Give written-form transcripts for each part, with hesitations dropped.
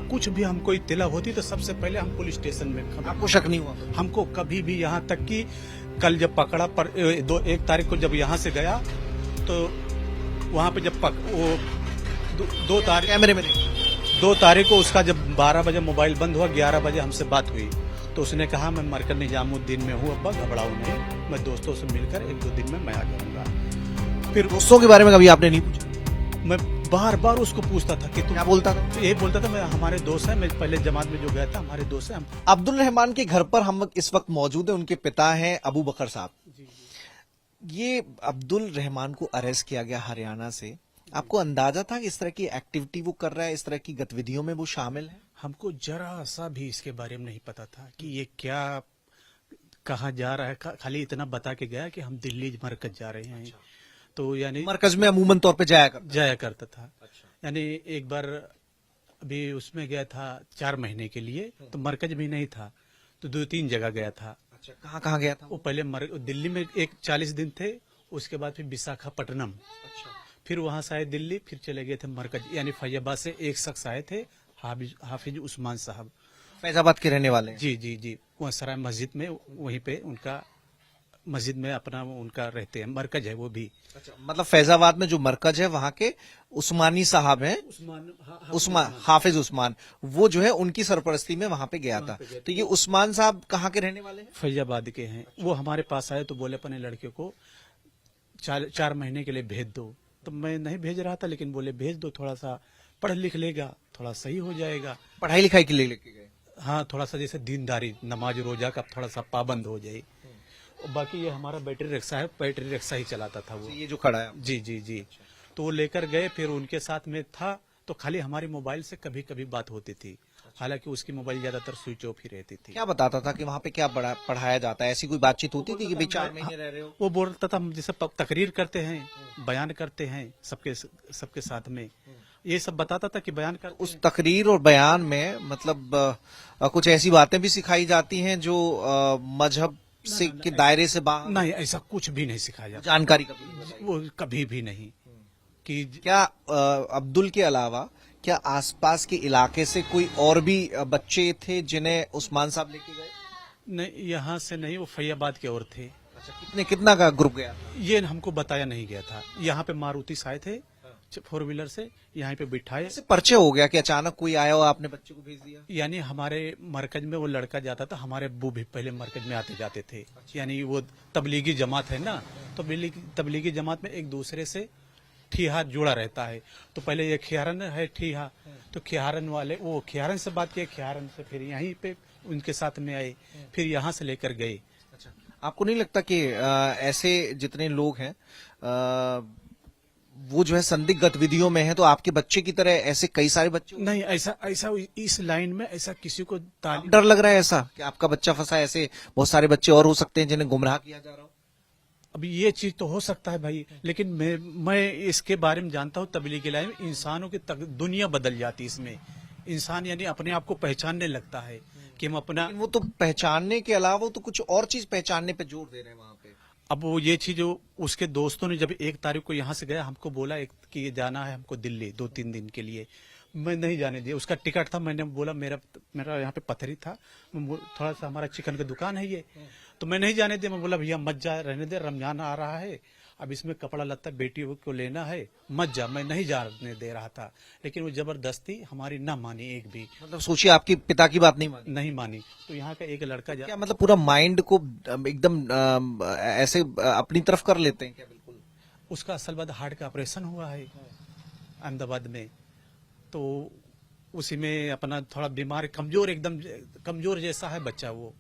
कुछ भी हमको इत्तला होती तो सबसे पहले हम पुलिस स्टेशन में आपको शक नहीं हुआ? हमको कभी भी, यहाँ तक कि कल जब पकड़ा पर 1 तारीख को जब यहाँ से गया तो वहाँ पे जब वो 2 तारीख कैमरे में 2 तारीख को उसका जब 12 बजे मोबाइल बंद हुआ, 11 बजे हमसे बात हुई तो उसने कहा मैं मरकज निजामुद्दीन में हूँ, अब्बा घबराओ नहीं, मैं दोस्तों से मिलकर 1-2 दिन में मैं आ जाऊंगा। फिर दोस्तों के बारे में कभी आपने नहीं पूछा? मैं बार बार उसको पूछता था कि क्या बोलता था? ये बोलता था मैं हमारे दोस्त हैं, मैं पहले जमात में जो गया था हमारे दोस्त हैं। अब्दुल रहमान के घर पर हम इस वक्त मौजूद हैं। उनके पिता हैं अबू बकर साहब। ये अब्दुल रहमान को अरेस्ट किया गया हरियाणा से। आपको अंदाजा था कि इस तरह की एक्टिविटी वो कर रहा है, इस तरह की गतिविधियों में वो शामिल है? हमको जरा सा भी इसके बारे में नहीं पता था कि ये क्या कहाँ जा रहा है। खाली इतना बता के गया कि हम दिल्ली मरकज जा रहे हैं। तो यानी मरकज में अमूमन तौर पे जाया करता था। यानी एक बार अभी उसमें गया था 4 महीने के लिए, तो मरकज भी नहीं था तो 2-3 जगह गया था। अच्छा, कहाँ कहाँ गया था? वो पहले दिल्ली में 40 दिन थे, उसके बाद फिर विशाखापट्टनम, फिर वहां से आए दिल्ली, फिर चले गए थे मरकज। यानी फैजाबाद से एक शख्स आए थे, हाफिज उस्मान साहब, फैजाबाद के रहने वाले हैं। जी वहाँ सराय मस्जिद में, वहीं पे उनका मस्जिद में अपना उनका रहते हैं, मरकज है वो भी। अच्छा, मतलब फैजाबाद में जो मरकज है वहाँ के उस्मानी साहब हैं, उस्मान हाफिज उस्मान, वो जो है उनकी सरपरस्ती में वहाँ पे गया था। तो ये उस्मान साहब कहाँ के रहने वाले हैं? फैजाबाद के हैं। वो हमारे पास आए तो बोले अपने लड़के को 4 महीने के लिए भेज दो। तो मैं नहीं भेज रहा था, लेकिन बोले भेज दो, थोड़ा सा पढ़ लिख लेगा, थोड़ा सही हो जाएगा। पढ़ाई लिखाई के लिए लेके गए? हाँ, थोड़ा सा जैसे दीनदारी, नमाज रोजा का थोड़ा सा पाबंद हो जाए। बाकी ये हमारा बैटरी रिक्शा है, बैटरी रिक्शा ही चलाता था वो। ये जो खड़ा है? जी। तो वो लेकर गए, फिर उनके साथ में था तो खाली हमारी मोबाइल से कभी कभी बात होती थी। हालांकि उसकी मोबाइल ज्यादातर स्विच ऑफ ही रहती थी। क्या बताता था कि वहाँ पे क्या पढ़ाया जाता है? ऐसी कोई बातचीत होती थी कि भाई 4 महीने रह रहे हो? वो बोलता था हम जैसे तकरीर करते हैं, बयान करते हैं सबके साथ में, ये सब बताता था कि बयान कर। उस तकरीर और बयान में मतलब कुछ ऐसी बातें भी सिखाई जाती हैं जो मजहब से के दायरे से बाहर? नहीं, ऐसा कुछ भी नहीं सिखाया जाता। जानकारी कभी? वो कभी भी नहीं। कि क्या अब्दुल के अलावा क्या आसपास के इलाके से कोई और भी बच्चे थे जिन्हें उस्मान साहब लेके गए? नहीं, यहाँ से नहीं, वो फैयाबाद के और थे। अच्छा, कितना का ग्रुप गया? ये हमको बताया नहीं गया था। यहाँ पे मारुति से आए थे 4 व्हीलर से, यहाँ पे बिठाए। ऐसे परिचय हो गया कि अचानक कोई आया और आपने बच्चे को भेज दिया? यानी हमारे मरकज में वो लड़का जाता था, हमारे अब्बू भी पहले मरकज में आते जाते थे। यानी वो तबलीगी जमात है ना, तो तबलीगी जमात में एक दूसरे से ठिहा जुड़ा रहता है। तो पहले ये खियारन है ठिहा, तो खियारन वाले वो खियारन से बात किए, खियारन से फिर यहीं पे उनके साथ में आए, फिर यहाँ से लेकर गए। अच्छा, आपको नहीं लगता कि ऐसे जितने लोग हैं वो जो है संदिग्ध गतिविधियों में है, तो आपके बच्चे की तरह ऐसे कई सारे बच्चे? नहीं, ऐसा इस लाइन में ऐसा किसी को डर लग रहा है ऐसा कि आपका बच्चा फंसा? ऐसे बहुत सारे बच्चे और हो सकते हैं जिन्हें गुमराह किया जा रहा हो। अभी ये चीज तो हो सकता है भाई, लेकिन मैं इसके बारे में जानता हूँ। तबलीगी लाइन में इंसानों की दुनिया बदल जाती है। इसमें इंसान यानी अपने आप को पहचानने लगता है कि हम अपना। वो तो पहचानने के अलावा तो कुछ और चीज पहचानने पे जोर दे रहे हैं वहां पे। अब वो ये चीज उसके दोस्तों ने जब 1 तारीख को यहाँ से गया, हमको बोला कि ये जाना है हमको दिल्ली 2-3 दिन के लिए। मैं नहीं जाने दिया, उसका टिकट था। मैंने बोला मेरा यहाँ पे पथरी था, थोड़ा सा हमारा चिकन की दुकान है ये, तो मैं नहीं जाने दिया। मैं बोला भैया मत जा, रहने दे, रमजान आ रहा है, अब इसमें कपड़ा लत्ता बेटी को लेना है, मत जा। मैं नहीं जाने दे रहा था, लेकिन वो जबरदस्ती हमारी ना मानी एक भी। मतलब सोचिए, आपकी पिता की बात नहीं मानी। तो यहाँ का एक लड़का क्या मतलब पूरा माइंड को एकदम ऐसे अपनी तरफ कर लेते हैं क्या? बिल्कुल। उसका असल बात हार्ट का ऑपरेशन हुआ है अहमदाबाद में, तो उसी में अपना थोड़ा बीमार, एकदम कमजोर जैसा है बच्चा वो।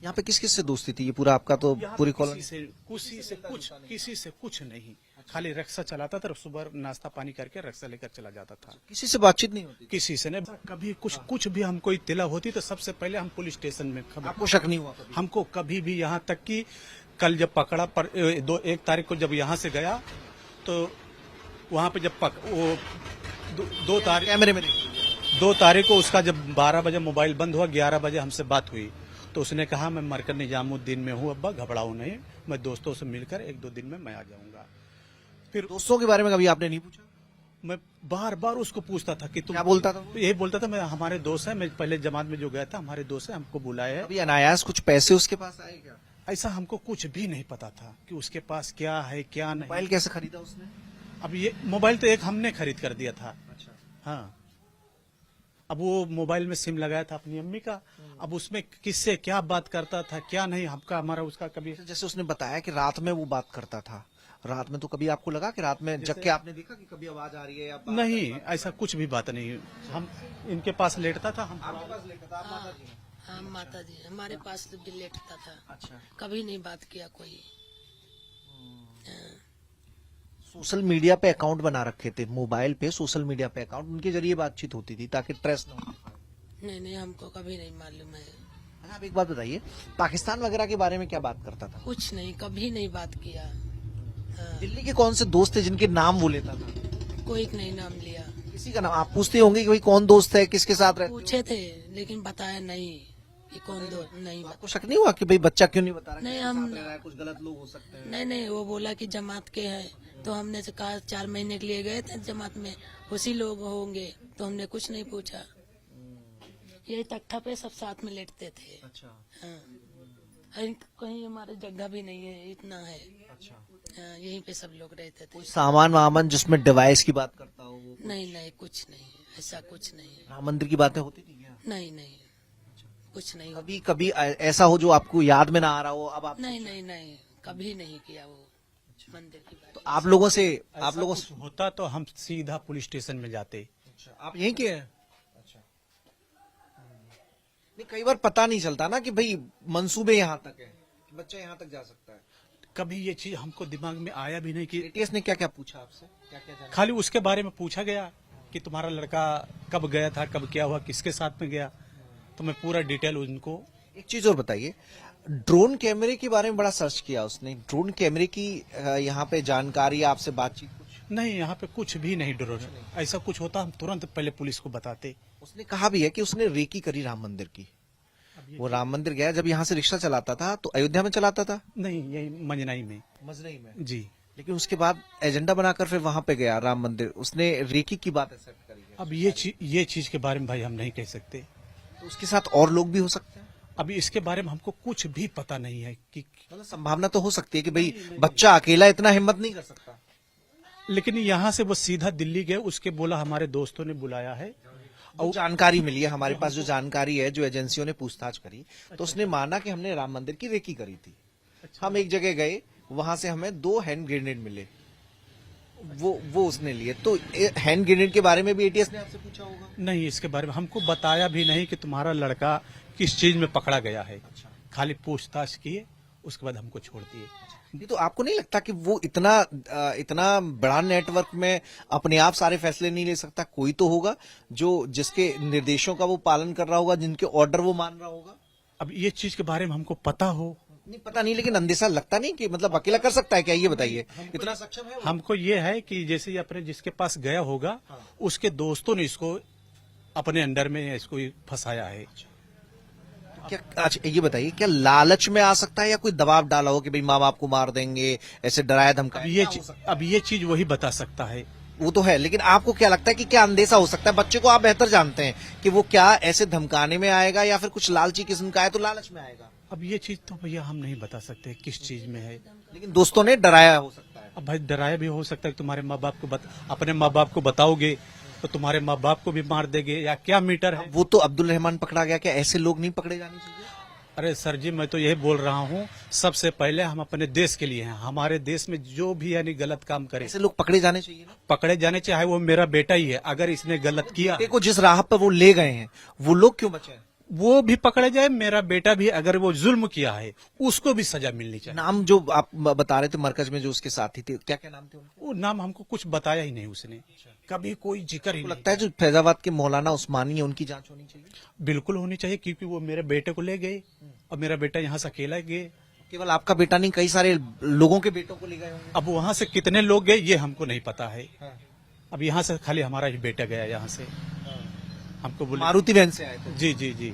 यहाँ पे किस किस से दोस्ती थी? ये पूरा आपका तो पूरी कॉलोनी? किसी से कुछ नहीं, खाली रिक्शा चलाता था, सुबह नाश्ता पानी करके रिक्शा लेकर चला जाता था। किसी से बातचीत नहीं होती? किसी से नहीं। कभी कुछ भी हमको इत्तला होती तो सबसे पहले हम पुलिस स्टेशन में आपको शक नहीं हुआ? हमको कभी भी, यहाँ तक कि कल जब पकड़ा पर 1 तारीख को जब यहाँ से गया तो वहाँ पे जब वो 2 तारीख कैमरे में 2 तारीख को उसका जब 12 बजे मोबाइल बंद हुआ, 11 बजे हमसे बात हुई तो उसने कहा मैं मरकज निजामुद्दीन में हूँ, अब्बा घबराओ नहीं, मैं दोस्तों से मिलकर 1-2 दिन में मैं आ जाऊंगा। फिर दोस्तों के बारे में कभी आपने नहीं पूछा? मैं बार बार उसको पूछता था कि तुम क्या बोलता था वो? यही बोलता था, मैं हमारे दोस्त है, मैं पहले जमात में जो गया था हमारे दोस्त है, हमको बुलाया है। अभी अनायास कुछ पैसे उसके पास आए क्या? ऐसा हमको कुछ भी नहीं पता था कि उसके पास क्या है क्या नहीं। मोबाइल कैसे खरीदा उसने? अब ये मोबाइल तो एक हमने खरीद कर दिया था। अच्छा। हाँ, अब वो मोबाइल में सिम लगाया था अपनी अम्मी का। अब उसमें किससे क्या बात करता था क्या नहीं, हमका हमारा उसका कभी जैसे उसने बताया कि रात में वो बात करता था, रात में तो कभी आपको लगा कि रात में जग के आपने देखा कि कभी आवाज आ रही है या बात नहीं, ऐसा कुछ भी बात नहीं। हम इनके पास लेटता था, हम आपके पास लेकर था, आप माता जी हैं? हाँ माता जी हमारे पास भी लेटता था, अच्छा। कभी नहीं बात किया कोई। सोशल मीडिया पे अकाउंट बना रखे थे, मोबाइल पे सोशल मीडिया पे अकाउंट, उनके जरिए बातचीत होती थी ताकि ट्रेस न हो। नहीं नहीं हमको कभी नहीं मालूम है, अच्छा, आप एक बात बताइए, पाकिस्तान वगैरह के बारे में क्या बात करता था? कुछ नहीं, कभी नहीं बात किया। हाँ, दिल्ली के कौन से दोस्त थे जिनके नाम वो लेता था? कोई नहीं नाम लिया। किसी का नाम आप पूछते होंगे कि भाई कौन दोस्त है, किसके साथ रहते हो? पूछे थे लेकिन बताया नहीं कि कौन दो नहीं आपको शक नहीं हुआ कि भाई बच्चा क्यों नहीं बता रहा? नहीं, किसके हम- साथ रह रहा है, कुछ गलत लोग हो सकते हैं? नहीं नहीं वो बोला कि जमात के हैं, तो हमने से कहा 4 महीने के लिए गए थे जमात में, उसी लोग होंगे, तो हमने कुछ नहीं पूछा। यही तख्ता पे सब साथ में लेटते थे। अच्छा हाँ, अरे कहीं हमारे जगह भी नहीं है, इतना है। अच्छा। हाँ, यहीं पे सब लोग रहते थे। सामान वामान जिसमें डिवाइस की बात करता हो वो? नहीं नहीं कुछ नहीं, ऐसा कुछ नहीं। राम मंदिर की बातें होती थी क्या? नहीं नहीं कुछ नहीं। कभी कभी ऐसा हो जो आपको याद में ना आ रहा हो, अब आप नहीं नहीं नहीं कभी नहीं किया वो मंदिर की बात। तो आप लोगों से कुछ होता तो हम सीधा पुलिस स्टेशन में जाते। आप यहीं के हैं? अच्छा। नहीं, कई बार पता नहीं चलता ना कि भाई मंसूबे यहाँ तक है कि बच्चा यहाँ तक जा सकता है। कभी ये चीज हमको दिमाग में आया भी नहीं कि एटीएस ने क्या क्या पूछा आपसे, क्या क्या जाना? खाली उसके बारे में पूछा गया कि तुम्हारा लड़का कब गया था, कब क्या हुआ, किसके साथ में गया, तो मैं पूरा डिटेल उनको। एक चीज और बताइए, ड्रोन कैमरे के बारे में बड़ा सर्च किया उसने, ड्रोन कैमरे की यहाँ पे जानकारी, आपसे बातचीत कुछ? नहीं, यहाँ पे कुछ भी नहीं ड्रोन, ऐसा कुछ होता हम तुरंत पहले पुलिस को बताते। उसने कहा भी है कि उसने रेकी करी राम मंदिर की। वो राम मंदिर गया, जब यहाँ से रिक्शा चलाता था तो अयोध्या में चलाता था, नहीं, यही मंजनाई में। मजनई में जी। लेकिन उसके बाद एजेंडा बनाकर फिर वहां पे गया राम मंदिर, उसने रेकी की बात एक्सेप्ट करी है। अब ये चीज के बारे में भाई हम नहीं कह सकते। तो उसके साथ और लोग भी हो सकते हैं? अभी इसके बारे में हमको कुछ भी पता नहीं है कि, मतलब संभावना तो हो सकती है कि भाई बच्चा अकेला इतना हिम्मत नहीं कर सकता। लेकिन यहाँ से वो सीधा दिल्ली गए, उसके बोला हमारे दोस्तों ने बुलाया है। और जानकारी मिली है हमारे पास, जो जानकारी है, जो एजेंसियों ने पूछताछ करी, तो उसने माना कि हमने राम मंदिर की रेकी करी थी। हम एक जगह गए, वहां से हमें 2 हैंड ग्रेनेड मिले, वो उसने लिए। तो हैंड ग्रेनेड के बारे में भी एटीएस ने आपसे पूछा होगा? नहीं, इसके बारे में हमको बताया भी नहीं कि तुम्हारा लड़का किस चीज में पकड़ा गया है। खाली पूछताछ किए, उसके बाद हमको छोड़ दिए। नहीं, तो आपको नहीं लगता कि वो इतना बड़ा नेटवर्क में अपने आप सारे फैसले नहीं ले सकता? कोई तो होगा जो जिसके निर्देशों का वो पालन कर रहा होगा, जिनके ऑर्डर वो मान रहा होगा। अब ये चीज के बारे में हमको पता हो। नहीं, पता नहीं, लेकिन अंदेशा लगता नहीं कि मतलब अकेला कर सकता है क्या? ये बताइए, इतना सक्षम है वो? हमको ये है कि जैसे ये अपने जिसके पास गया होगा, उसके दोस्तों ने इसको अपने अंडर में इसको फंसाया है। क्या अच्छा ये बताइए, क्या लालच में आ सकता है या कोई दबाव डाला हो कि भाई माँ बाप को मार देंगे, ऐसे डराया धमकाया? अब ये चीज वही बता सकता है। वो तो है, लेकिन आपको क्या लगता है कि क्या अंदेशा हो सकता है? बच्चे को आप बेहतर जानते हैं कि वो क्या ऐसे धमकाने में आएगा या फिर कुछ लालची किस्म का है तो लालच में आएगा। अब ये चीज तो भैया हम नहीं बता सकते किस चीज में है। लेकिन दोस्तों ने डराया हो सकता है। अब भाई डराया भी हो सकता है कि तुम्हारे माँ बाप को अपने माँ बाप को बताओगे तो तुम्हारे माँ बाप को भी मार देंगे, या क्या मीटर है। वो तो अब्दुल रहमान पकड़ा गया, क्या ऐसे लोग नहीं पकड़े जाने चाहिए? अरे सर जी, मैं तो यही बोल रहा हूँ, सबसे पहले हम अपने देश के लिए हैं। हमारे देश में जो भी यानी गलत काम करे, ऐसे लोग पकड़े जाने चाहिए ना। पकड़े जाने चाहे वो मेरा बेटा ही है, अगर इसने गलत किया बेटे को जिस राह पर वो ले गए हैं, वो लोग क्यों बचे हैं? वो भी पकड़े जाए, मेरा बेटा भी अगर वो जुल्म किया है उसको भी सजा मिलनी चाहिए। नाम जो आप बता रहे थे मरकज में जो उसके साथी थे, क्या क्या नाम थे उनके? वो नाम हमको कुछ बताया ही नहीं उसने, कभी कोई जिक्र ही आपको नहीं। लगता है जो फैजाबाद के मौलाना उस्मानी है उनकी जांच होनी चाहिए? बिल्कुल होनी चाहिए, क्योंकि वो मेरे बेटे को ले गए और मेरा बेटा यहाँ से अकेला गए। केवल आपका बेटा नहीं, कई सारे लोगों के बेटों को ले गए होंगे। अब वहाँ से कितने लोग गए ये हमको नहीं पता है। अब यहाँ से खाली हमारा ही बेटा गया यहाँ से, हमको बोले मारुति वैन से आए थे। जी जी जी।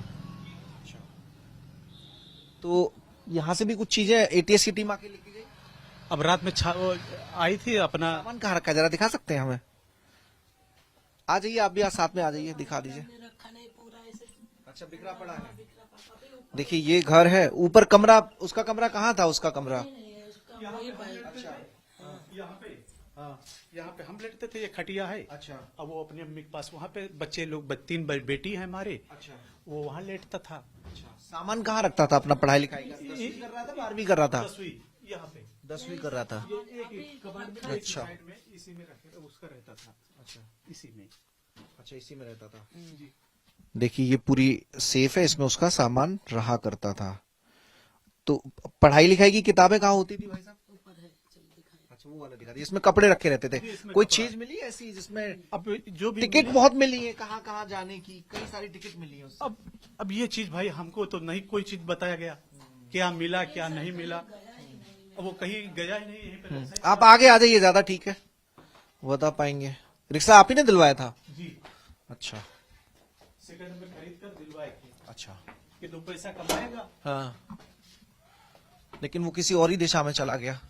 तो यहाँ से भी कुछ चीजें एटीएस की टीम आके लेके गई। अब रात में वो आई थी अपना। सामान कहाँ रखा है, जरा दिखा सकते हैं हमें? आ जाइए आप भी, यहाँ साथ में आ जाइए, दिखा दीजिए। हमने रखा नहीं पूरा ऐसे। अच्छा, बिखरा पड़ा है। देखिए ये घर है, ऊपर कमरा, उसका कमरा कहाँ था? उसका कमरा नहीं है उसका वही भाई। यहाँ पे, हाँ, यहाँ पे हम लेटते थे, ये खटिया है। अच्छा अब वो अपनी अम्मी के पास, वहाँ पे बच्चे लोग, तीन बेटी है हमारे, अच्छा वो वहाँ लेटता था। अच्छा। सामान कहाँ रखता था अपना पढ़ाई लिखाई का? 10वीं कर रहा था, 12वीं कर रहा था? 10वीं यहाँ पे, 10वीं कर रहा था। ये एक ही कबाड़ में, एक अच्छा। साइड में इसी में रखे, उसका रहता था। अच्छा इसी में। अच्छा, इसी में रहता था। जी। देखिए ये पूरी सेफ है, इसमें उसका सामान रहा करता था। तो पढ़ाई लिखाई की किताबें कहाँ होती थी भाई साहब? ऊपर है, चल दिखाई। अच्छा, वो वाला दिखा दिया। इसमें कपड़े रखे रहते थे। इसमें कोई कपड़ा। चीज मिली ऐसी जिसमें? अब जो भी टिकट बहुत मिली है, कहाँ कहाँ जाने की, कई सारी टिकट मिली है उससे। अब ये चीज भाई हमको तो नहीं कोई चीज बताया गया, क्या मिला क्या नहीं मिला। अब वो कहीं गया ही नहीं, यहीं पे रखा है। आप आगे आ जाइए, ज्यादा ठीक है, बता पाएंगे। रिक्शा आप ही ने दिलवाया था? जी, अच्छा सेकंड में खरीद कर दिलवाए थे अच्छा। कि 2 पैसा कमाएगा। हाँ, लेकिन वो किसी और ही दिशा में चला गया।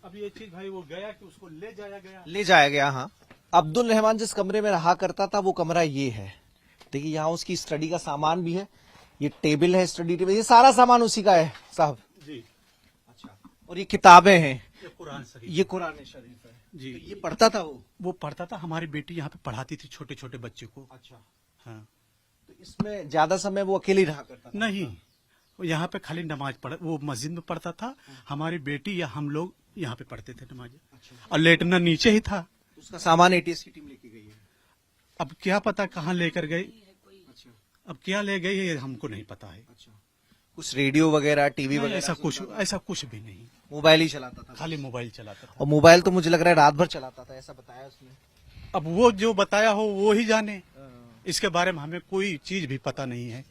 अब ये चीज भाई वो गया कि उसको ले जाया गया। ले जाया गया। हाँ, अब्दुल रहमान जिस कमरे में रहा करता था वो कमरा ये है। देखिए यहाँ उसकी स्टडी का सामान भी है, ये टेबल है, स्टडी टेबल, ये सारा सामान उसी का है साहब। जी। अच्छा। और ये किताबें हैं, ये कुरान शरीफ। ये कुरान शरीफ है जी। तो ये पढ़ता था वो? पढ़ता था, हमारी बेटी यहाँ पे पढ़ाती थी छोटे छोटे बच्चे को। अच्छा। हाँ। तो इसमें ज्यादा समय वो अकेले ही रहा करता था? नहीं, वो यहाँ पे खाली नमाज पढ़, वो मस्जिद में पढ़ता था, हमारी बेटी या हम लोग यहाँ पे पढ़ते थे नमाज। और लेटना नीचे ही था। उसका सामान एटीएस की टीम लेके गई है। अब क्या पता कहाँ लेकर गई, अच्छा अब क्या ले गई है हमको नहीं पता है। अच्छा। कुछ रेडियो वगैरह, टीवी नहीं, वगैरह? ऐसा कुछ भी नहीं, मोबाइल ही चलाता था? खाली मोबाइल चलाता था। और मोबाइल तो मुझे लग रहा है रात भर चलाता था, ऐसा बताया उसने। अब वो जो बताया हो वो ही जाने, इसके बारे में हमें कोई चीज भी पता नहीं है।